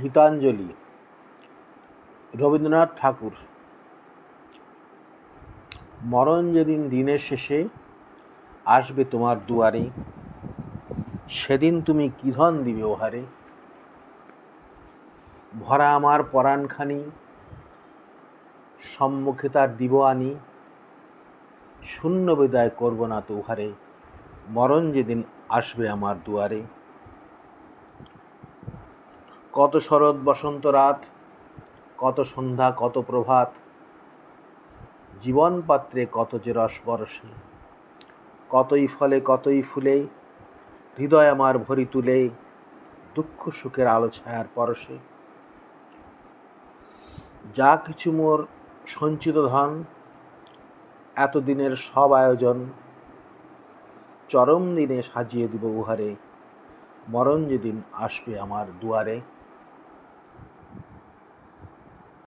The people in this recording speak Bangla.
গীতাঞ্জলি রবীন্দ্রনাথ ঠাকুর। মরণ যেদিন দিনের শেষে আসবে তোমার দুয়ারে, সেদিন তুমি কি ধন দিবে ওহারে। ভরা আমার পরাণখানি, সম্মুখে তার দিব আনি, শূন্য বিদায় করব না তো উহারে, মরণ যেদিন আসবে আমার দুয়ারে। কত শরৎ বসন্ত রাত, কত সন্ধ্যা কত প্রভাত, জীবন পাত্রে কত যে রস বরসে, কতই ফলে কতই ফুলে, হৃদয় আমার ভরি তুলে, দুঃখ সুখের আলো ছায়ার পরশে। যা কিছু মোর সঞ্চিত ধন, এতদিনের সব আয়োজন, চরম দিনে সাজিয়ে দিব উহারে, মরণ যেদিন আসবে আমার দুয়ারে।